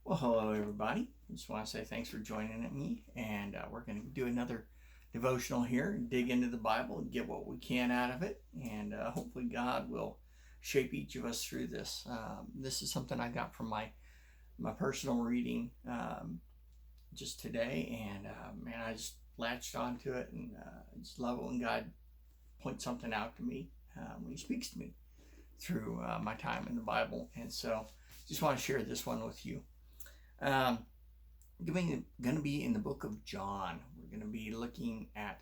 Well, hello everybody. I just want to say thanks for joining me, and we're going to do another devotional here and dig into the Bible and get what we can out of it, and hopefully God will shape each of us through this. This is something I got from my personal reading just today, and man, I just latched onto it, and I just love it when God points something out to me when He speaks to me through my time in the Bible, and so just want to share this one with you. Going to be in the book of John. We're going to be looking at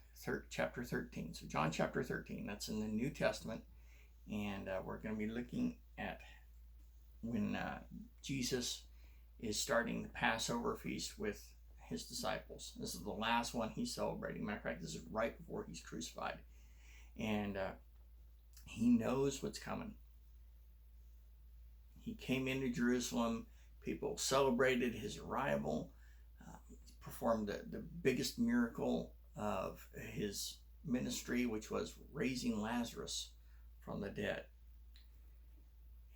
chapter 13. So John chapter 13, that's in the New Testament. And we're going to be looking at when Jesus is starting the Passover feast with his disciples. This is the last one he's celebrating. Matter of fact, this is right before he's crucified. And he knows what's coming. He came into Jerusalem. People celebrated his arrival. He performed the biggest miracle of his ministry, which was raising Lazarus from the dead.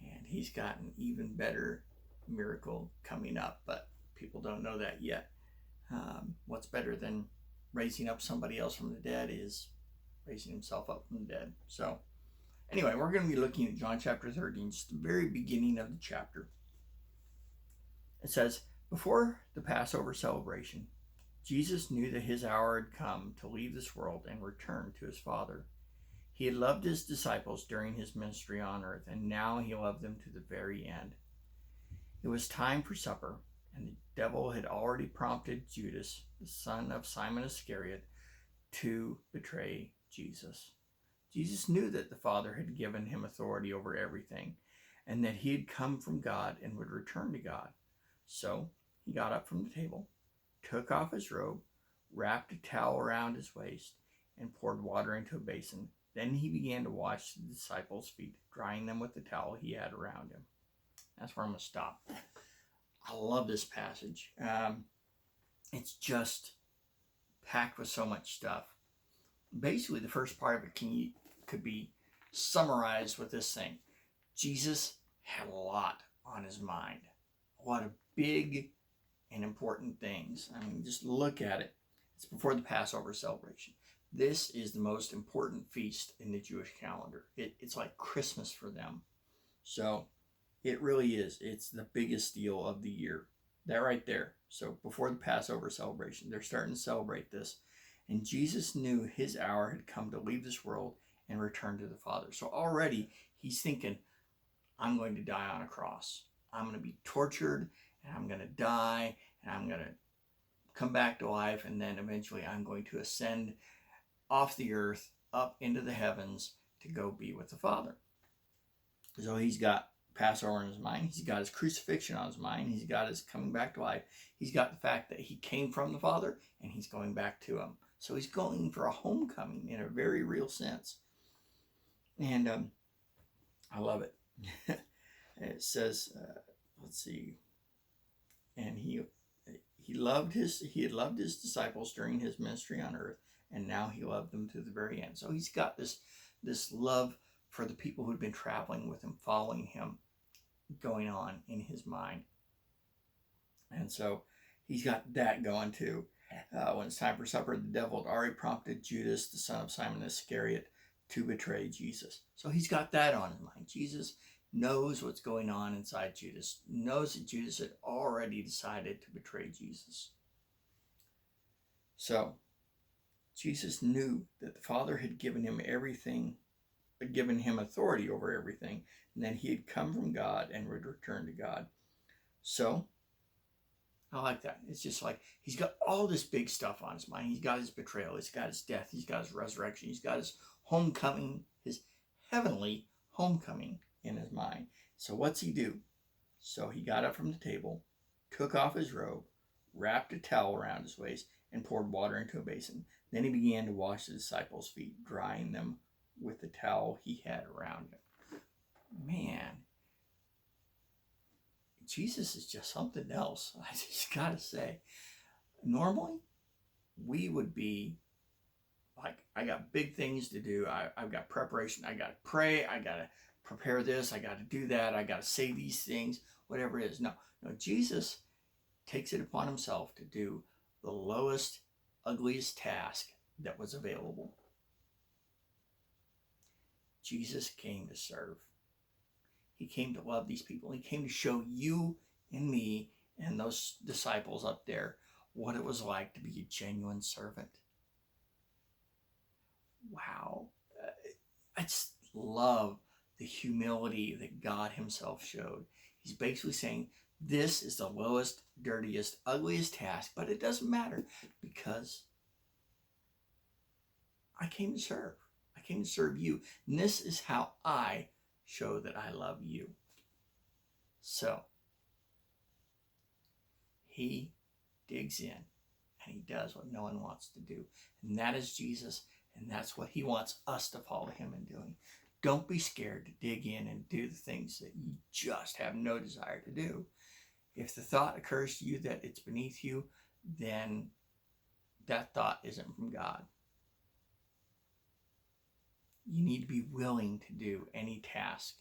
And he's got an even better miracle coming up, but people don't know that yet. What's better than raising up somebody else from the dead is raising himself up from the dead. So anyway, we're going to be looking at John chapter 13, just the very beginning of the chapter. It says, before the Passover celebration, Jesus knew that his hour had come to leave this world and return to his Father. He had loved his disciples during his ministry on earth, and now he loved them to the very end. It was time for supper, and the devil had already prompted Judas, the son of Simon Iscariot, to betray Jesus. Jesus knew that the Father had given him authority over everything, and that he had come from God and would return to God. So he got up from the table, took off his robe, wrapped a towel around his waist, and poured water into a basin. Then he began to wash the disciples' feet, drying them with the towel he had around him. That's where I'm going to stop. I love this passage. It's just packed with so much stuff. Basically, the first part of it could be summarized with this thing. Jesus had a lot on his mind. A lot of big and important things. I mean, just look at it. It's before the Passover celebration. This is the most important feast in the Jewish calendar. It's like Christmas for them. So it really is. It's the biggest deal of the year. That right there. So before the Passover celebration, they're starting to celebrate this. And Jesus knew his hour had come to leave this world and return to the Father. So already he's thinking, I'm going to die on a cross. I'm going to be tortured, and I'm going to die, and I'm going to come back to life, and then eventually I'm going to ascend off the earth up into the heavens to go be with the Father. So he's got Passover in his mind. He's got his crucifixion on his mind. He's got his coming back to life. He's got the fact that he came from the Father, and he's going back to him. So he's going for a homecoming in a very real sense. And I love it. It says, let's see, and he had loved his disciples during his ministry on earth, and now he loved them to the very end. So he's got this love for the people who'd been traveling with him, following him, going on in his mind. And so he's got that going too. When it's time for supper, the devil had already prompted Judas, the son of Simon Iscariot, to betray Jesus. So he's got that on his mind. Jesus knows what's going on inside Judas, knows that Judas had already decided to betray Jesus. So Jesus knew that the Father had given him everything, had given him authority over everything, and that he had come from God and would return to God. So I like that. It's just like he's got all this big stuff on his mind. He's got his betrayal, he's got his death, he's got his resurrection, he's got his homecoming, his heavenly homecoming in his mind. So what's he do? So he got up from the table, took off his robe, wrapped a towel around his waist, and poured water into a basin. Then he began to wash the disciples' feet, drying them with the towel he had around him. Man, Jesus is just something else. I just gotta say. Normally, we would be like, I got big things to do. I've got preparation. I gotta pray. I gotta prepare this. I gotta do that. I gotta say these things. Whatever it is. No, Jesus takes it upon himself to do the lowest, ugliest task that was available. Jesus came to serve. He came to love these people. He came to show you and me and those disciples up there what it was like to be a genuine servant. Wow. I just love the humility that God himself showed. He's basically saying, this is the lowest, dirtiest, ugliest task, but it doesn't matter because I came to serve. I came to serve you. And this is how I show that I love you. So he digs in and he does what no one wants to do. And that is Jesus. And that's what he wants us to follow him in doing. Don't be scared to dig in and do the things that you just have no desire to do. If the thought occurs to you that it's beneath you, then that thought isn't from God. You need to be willing to do any task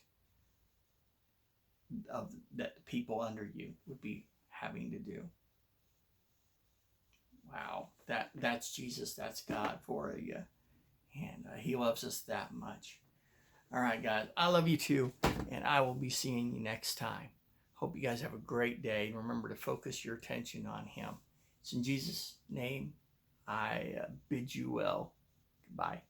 that the people under you would be having to do. Wow, that's Jesus, that's God for you. And he loves us that much. All right, guys, I love you too, and I will be seeing you next time. Hope you guys have a great day, and remember to focus your attention on him. It's in Jesus' name I bid you well. Goodbye.